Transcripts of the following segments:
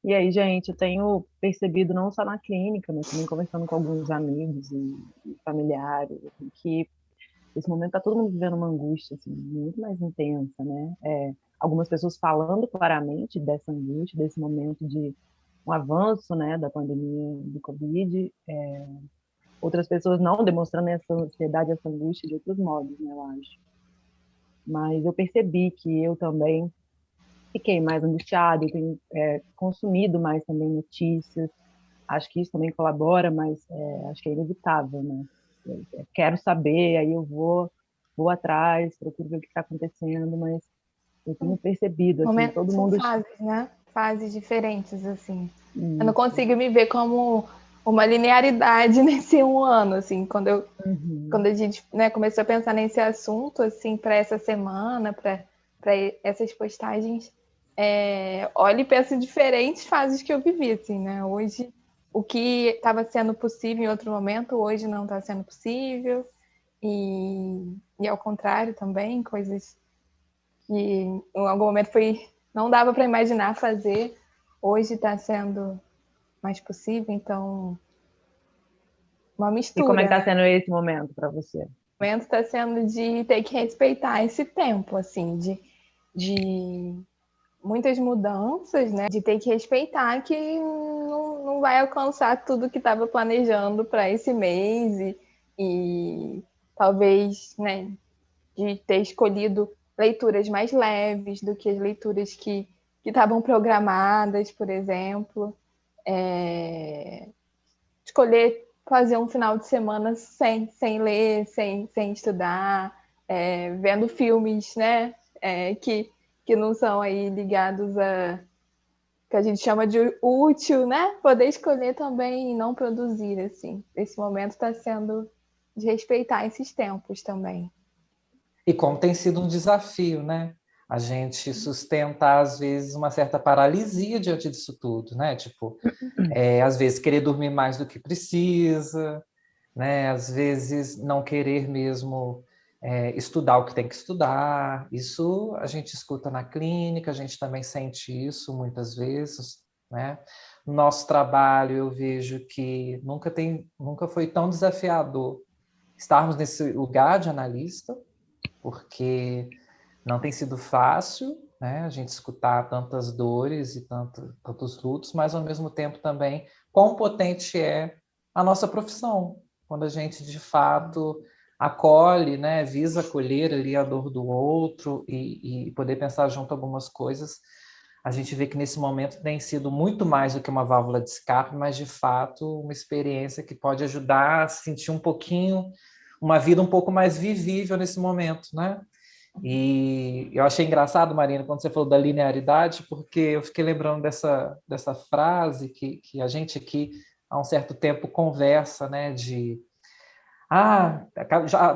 E aí, gente, eu tenho percebido não só na clínica, mas também conversando com alguns amigos e familiares, assim, que esse momento está todo mundo vivendo uma angústia assim, muito mais intensa, né? Algumas pessoas falando claramente dessa angústia, desse momento de um avanço, né, da pandemia do Covid, outras pessoas não demonstrando essa ansiedade, essa angústia de outros modos, né, eu acho. Mas eu percebi que eu também fiquei mais angustiada, eu tenho consumido mais também notícias. Acho que isso também colabora, mas acho que é inevitável, né? Eu quero saber, aí eu vou atrás, procuro ver o que está acontecendo, mas eu tenho percebido, assim, todo São mundo. fases, né? Fases diferentes, assim. Eu não Isso. consigo me ver como uma linearidade nesse um ano, assim, quando Uhum. a gente, né, começou a pensar nesse assunto, assim, para essa semana, para essas postagens, olho e penso em diferentes fases que eu vivi, assim, né? Hoje, o que estava sendo possível em outro momento, hoje não está sendo possível, e ao contrário também, coisas que em algum momento não dava para imaginar fazer, hoje está sendo mais possível, então uma E como é que mistura, está né? sendo esse momento para você? O momento está sendo de ter que respeitar esse tempo, assim, de muitas mudanças, né? De ter que respeitar que não vai alcançar tudo que estava planejando para esse mês e talvez, né, de ter escolhido leituras mais leves do que as leituras que estavam programadas, por exemplo. Escolher fazer um final de semana sem ler, sem estudar, vendo filmes, né? Que não são aí ligados a que a gente chama de útil, né? Poder escolher também e não produzir, assim. Esse momento está sendo de respeitar esses tempos também. E como tem sido um desafio, né? A gente sustenta, às vezes, uma certa paralisia diante disso tudo, né? Tipo, às vezes querer dormir mais do que precisa, né? Às vezes não querer mesmo estudar o que tem que estudar. Isso a gente escuta na clínica, a gente também sente isso muitas vezes, né? No nosso trabalho eu vejo que nunca foi tão desafiador estarmos nesse lugar de analista, porque não tem sido fácil, né, a gente escutar tantas dores e tantos lutos, mas ao mesmo tempo também quão potente é a nossa profissão, quando a gente de fato acolhe, né, visa acolher ali a dor do outro e poder pensar junto algumas coisas, a gente vê que nesse momento tem sido muito mais do que uma válvula de escape, mas de fato uma experiência que pode ajudar a sentir um pouquinho, uma vida um pouco mais vivível nesse momento, né? E eu achei engraçado, Marina, quando você falou da linearidade, porque eu fiquei lembrando dessa frase que a gente aqui há um certo tempo conversa, né?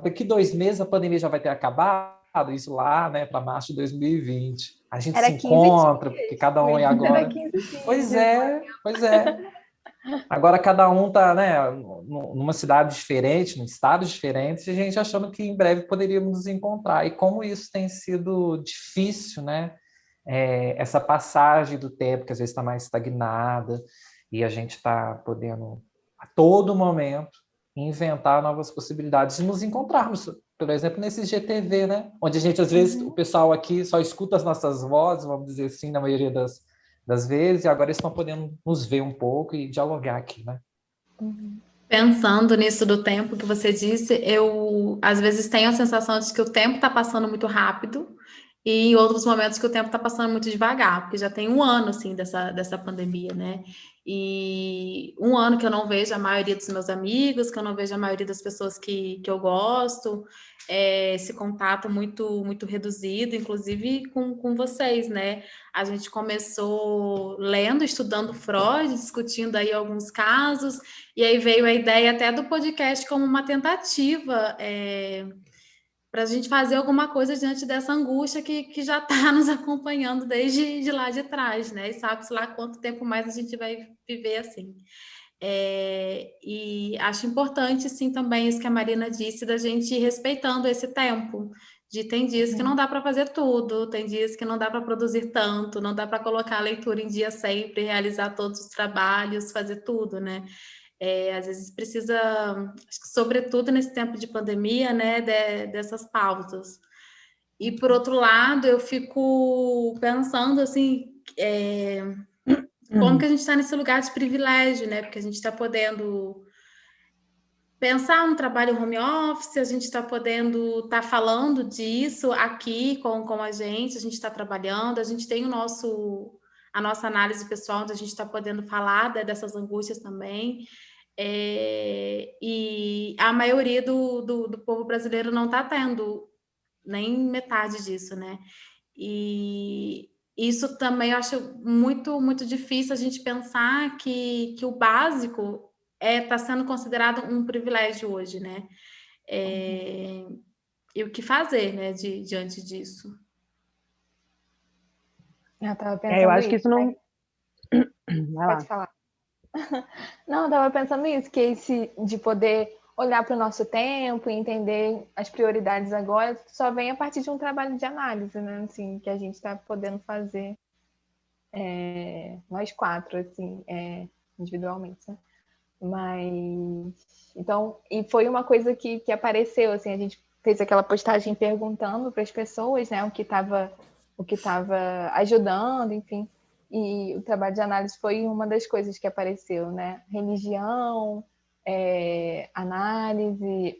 Daqui 2 meses a pandemia já vai ter acabado, isso lá, né, para março de 2020. A gente Era se 15 encontra, porque dias. cada O um é início era agora. 15 dias. Pois é, pois é. Agora cada um está, né, numa cidade diferente, num estado diferente, e a gente achando que em breve poderíamos nos encontrar. E como isso tem sido difícil, né? Essa passagem do tempo, que às vezes está mais estagnada, e a gente está podendo, a todo momento, inventar novas possibilidades de nos encontrarmos. Por exemplo, nesse GTV, né? Onde a gente, às vezes, o Uhum. pessoal aqui só escuta as nossas vozes, vamos dizer assim, na maioria das vezes, e agora eles estão podendo nos ver um pouco e dialogar aqui, né? Pensando nisso do tempo que você disse, eu às vezes tenho a sensação de que o tempo está passando muito rápido e em outros momentos que o tempo está passando muito devagar, porque já tem um ano, assim, dessa pandemia, né? E um ano que eu não vejo a maioria dos meus amigos, que eu não vejo a maioria das pessoas que eu gosto, esse contato muito reduzido, inclusive com vocês, né? A gente começou lendo, estudando Freud, discutindo aí alguns casos, e aí veio a ideia até do podcast como uma tentativa para a gente fazer alguma coisa diante dessa angústia que já está nos acompanhando desde de lá de trás, né? E sabe-se lá quanto tempo mais a gente vai viver assim. E acho importante, sim, também isso que a Marina disse, da gente ir respeitando esse tempo, Tem dias que não dá para fazer tudo, tem dias que não dá para produzir tanto, não dá para colocar a leitura em dia sempre, realizar todos os trabalhos, fazer tudo, né? Às vezes precisa, acho que sobretudo nesse tempo de pandemia, né, dessas pausas. E por outro lado, eu fico pensando assim, como que a gente está nesse lugar de privilégio, né? Porque a gente está podendo pensar no trabalho home office, a gente está podendo estar falando disso aqui com a gente está trabalhando, a gente tem a nossa análise pessoal, onde a gente está podendo falar dessas angústias também. E a maioria do povo brasileiro não está tendo nem metade disso, né? E isso também eu acho muito, muito difícil a gente pensar que o básico está sendo considerado um privilégio hoje, né? E o que fazer, né, diante disso? Eu estava pensando eu acho que isso, isso não... Vai lá. Pode falar. Não, eu estava pensando isso, que esse de poder olhar para o nosso tempo e entender as prioridades agora só vem a partir de um trabalho de análise, né? Assim, que a gente está podendo fazer nós quatro, assim, individualmente, né? Mas então, e foi uma coisa que apareceu, assim, a gente fez aquela postagem perguntando para as pessoas, né, o que estava ajudando, enfim. E o trabalho de análise foi uma das coisas que apareceu, né? Religião, análise,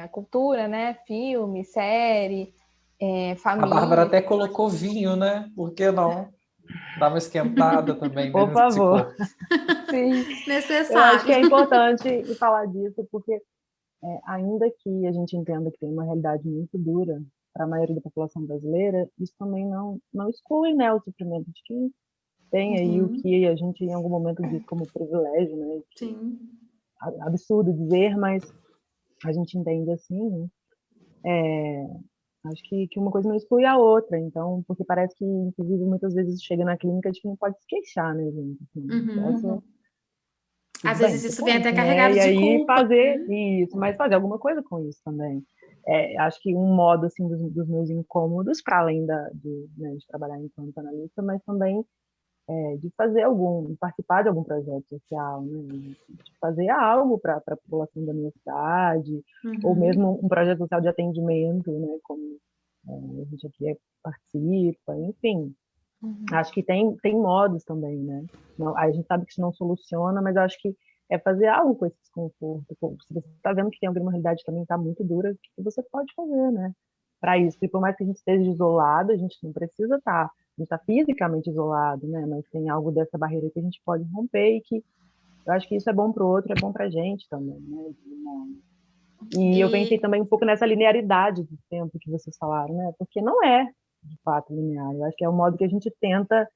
a cultura, né? Filme, série, família. A Bárbara até colocou vinho, né? Por que não? Dá uma esquentada também. Por favor. Sim. Necessário. Eu acho que é importante falar disso, porque ainda que a gente entenda que tem uma realidade muito dura para a maioria da população brasileira, isso também não exclui, né, o sofrimento de quem tem aí o que a gente em algum momento diz como privilégio, né? Sim. Absurdo dizer, mas a gente entende assim, né? Acho que uma coisa não exclui a outra, então, porque parece que, inclusive, muitas vezes chega na clínica, a gente não pode se queixar, né, gente? Assim, Às bem, vezes isso pode, vem até né? carregado E de aí culpa. fazer isso, mas fazer alguma coisa com isso também. Acho que um modo, assim, dos meus incômodos, para além de trabalhar enquanto analista, mas também de participar de algum projeto social, né? De fazer algo para a população da minha cidade, ou mesmo um projeto social de atendimento, né? Como a gente aqui participa, enfim. Acho que tem modos também, né? Não, a gente sabe que isso não soluciona, mas acho que é fazer algo com esse desconforto. Se você está vendo que tem alguma realidade que também está muito dura, o que você pode fazer, né? Para isso. E por mais que a gente esteja isolado, a gente não precisa estar. A gente está fisicamente isolado, né? Mas tem algo dessa barreira que a gente pode romper e que eu acho que isso é bom para o outro, é bom para a gente também, né? E eu pensei também um pouco nessa linearidade do tempo que vocês falaram, né? Porque não é, de fato, linear. Eu acho que é o modo que a gente tenta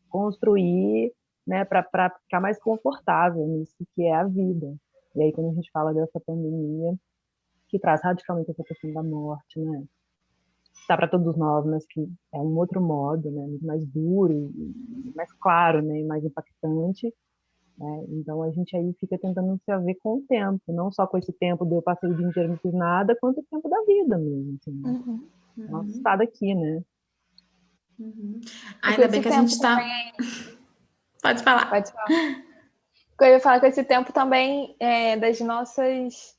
construir, né, para ficar mais confortável nisso que é a vida. E aí, quando a gente fala dessa pandemia, que traz radicalmente essa questão da morte, né? Está para todos nós, mas que é um outro modo, né? Muito mais duro, e mais claro, né? E mais impactante. Né? Então a gente aí fica tentando se haver com o tempo, não só com esse tempo de eu passei o dia inteiro não fiz nada, quanto o tempo da vida mesmo. Assim. Nosso estado aqui, né? Ainda bem que a gente está. Pode falar. Pode falar. Eu ia falar com esse tempo também das nossas.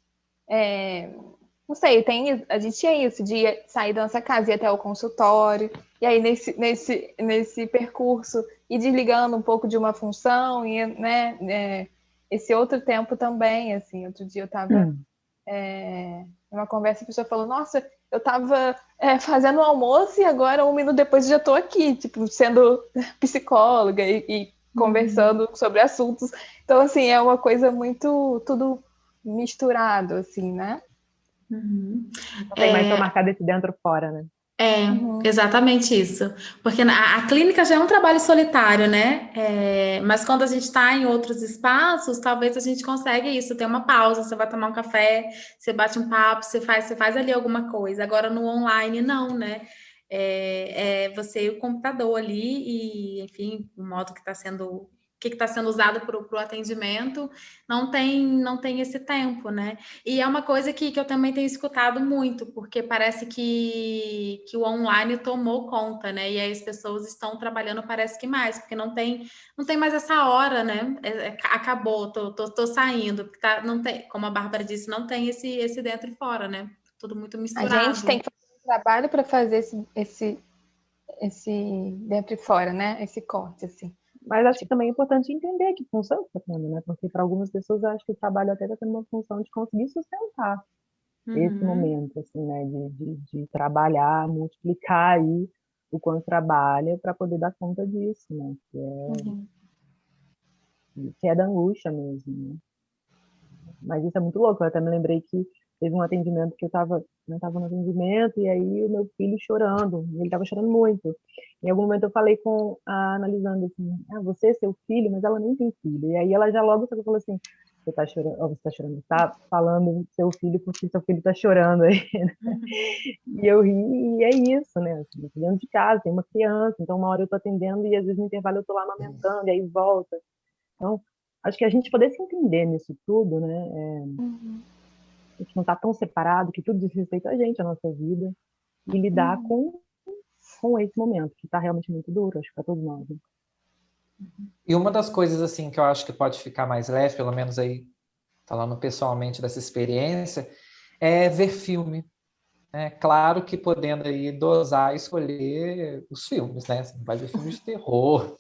Não sei, a gente tinha isso, de sair da nossa casa e ir até o consultório, e aí nesse percurso ir desligando um pouco de uma função, e né, esse outro tempo também, assim, outro dia eu estava numa conversa, a pessoa falou, nossa, eu estava fazendo o almoço e agora 1 minuto depois já estou aqui, tipo, sendo psicóloga e conversando sobre assuntos, então assim, é uma coisa muito, tudo misturado, assim, né? Não tem mais marcar desse dentro fora, né? Exatamente isso. Porque a clínica já é um trabalho solitário, né? Mas quando a gente está em outros espaços, talvez a gente consiga isso, ter uma pausa, você vai tomar um café, você bate um papo, você faz ali alguma coisa. Agora no online, não, né? Você e o computador ali, e enfim, o modo que está sendo que está sendo usado para o atendimento, não tem esse tempo, né? E é uma coisa que eu também tenho escutado muito, porque parece que o online tomou conta, né? E aí as pessoas estão trabalhando, parece que mais, porque não tem mais essa hora, né? Acabou, tô saindo, porque não tem, como a Bárbara disse, não tem esse dentro e fora, né? Tudo muito A misturado. gente tem que fazer um trabalho para fazer esse dentro e fora, né? Esse corte, assim. Mas acho que também é importante entender que função está tendo, né? Porque para algumas pessoas eu acho que o trabalho até está tendo uma função de conseguir sustentar esse momento, assim, né? De trabalhar, multiplicar aí o quanto trabalha para poder dar conta disso, né? Que é da angústia mesmo, né? Mas isso é muito louco. Eu até me lembrei que teve um atendimento que eu estava no atendimento e aí o meu filho chorando, ele estava chorando muito. Em algum momento eu falei com a analisando assim, você é seu filho, mas ela nem tem filho. E aí ela já logo falou assim, você está chorando, tá falando seu filho porque seu filho está chorando aí. E eu ri, e é isso, né? Assim, dentro de casa, tem uma criança, então uma hora eu tô atendendo e às vezes no intervalo eu tô lá amamentando, e aí volta. Então, acho que a gente poder se entender nisso tudo, né? A gente não está tão separado, que tudo diz respeito a gente, a nossa vida, e lidar com esse momento, que está realmente muito duro, acho que para todos nós. Né? E uma das coisas assim que eu acho que pode ficar mais leve, pelo menos aí falando pessoalmente dessa experiência, é ver filme. É claro que podendo aí dosar e escolher os filmes, né? Você não vai ver filmes de terror,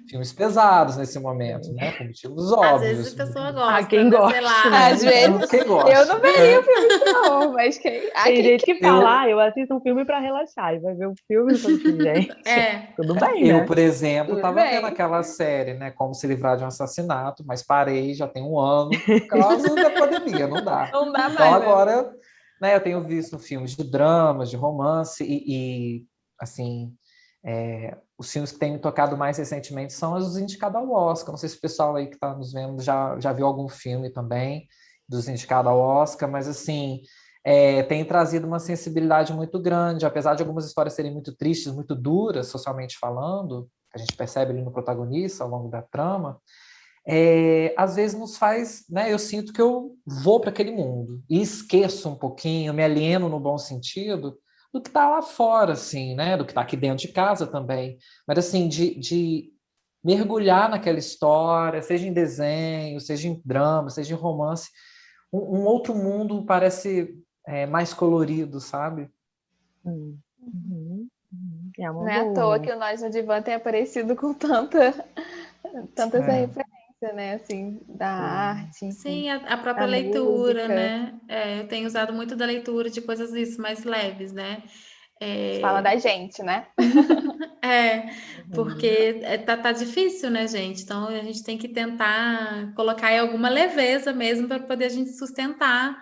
filmes pesados nesse momento, né? Por motivos óbvios. Às vezes a pessoa gosta, quem né? gosta, Sei lá. né? Às vezes, quem gosta, eu não veria o filme de terror, mas tem gente que fala, eu assisto um filme para relaxar, e vai ver o filme e fala assim, gente, tudo bem, né? Eu, por exemplo, estava vendo bem. aquela série, né? Como se livrar de um assassinato, mas parei, já tem um ano, por causa da pandemia, não dá. Não dá mais, então agora, né, eu tenho visto filmes de dramas, de romance, assim, os filmes que têm me tocado mais recentemente são os indicados ao Oscar. Não sei se o pessoal aí que está nos vendo já viu algum filme também dos indicados ao Oscar, mas assim, tem trazido uma sensibilidade muito grande, apesar de algumas histórias serem muito tristes, muito duras, socialmente falando, a gente percebe ali no protagonista ao longo da trama, às vezes nos faz, né, eu sinto que eu vou para aquele mundo e esqueço um pouquinho, me alieno no bom sentido, do que está lá fora, assim, né, do que está aqui dentro de casa também, mas assim, de mergulhar naquela história, seja em desenho, seja em drama, seja em romance, um outro mundo parece mais colorido, sabe? Não é à toa que o Nós no Divã tem aparecido com tanta essa referência, né? Assim, da arte. Enfim, sim, a própria leitura, música. Né? Eu tenho usado muito da leitura de coisas isso, mais leves, né? Fala da gente, né? Porque tá difícil, né, gente? Então a gente tem que tentar colocar aí alguma leveza mesmo para poder a gente sustentar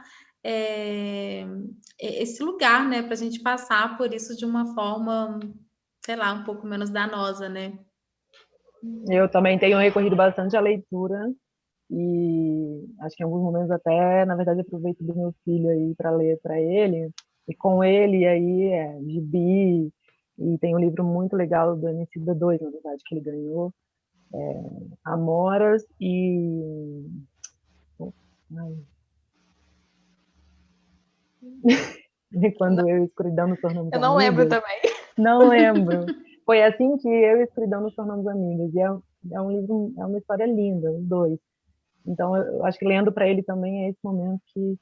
esse lugar, né? Para a gente passar por isso de uma forma, sei lá, um pouco menos danosa, né? Eu também tenho recorrido bastante à leitura e acho que em alguns momentos até, na verdade, aproveito do meu filho aí para ler para ele, e com ele aí gibi, e tem um livro muito legal do Emicida 2, na verdade, que ele ganhou, Amoras e... Quando eu e Escuridão nos tornamos amigas. Eu não lembro também. Não lembro. Foi assim que eu e Escuridão nos tornamos amigas. E é um livro, é uma história linda, os dois. Então, eu acho que lendo para ele também é esse momento que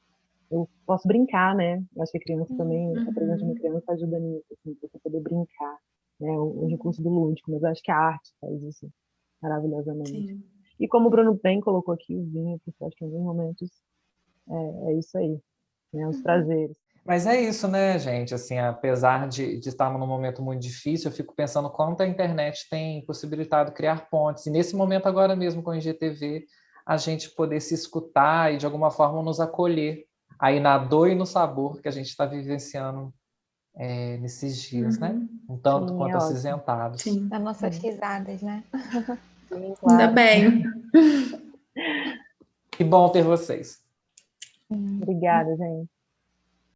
eu posso brincar, né? Eu acho que a criança também, a presença de uma criança ajuda nisso, assim, para você poder brincar, né? O recurso do lúdico, mas eu acho que a arte faz isso maravilhosamente. Sim. E como o Bruno bem colocou aqui, o vinho, porque eu acho que em alguns momentos é isso aí, né? Os prazeres. Mas é isso, né, gente? Assim, apesar de estarmos num momento muito difícil, eu fico pensando quanto a internet tem possibilitado criar pontes. E nesse momento agora mesmo com o IGTV, a gente poder se escutar e de alguma forma nos acolher aí na dor e no sabor que a gente está vivenciando nesses dias, né? Um tanto quanto acinzentados. Sim. Das nossas risadas, né? Sim, claro. Ainda bem. Que bom ter vocês. Obrigada, gente.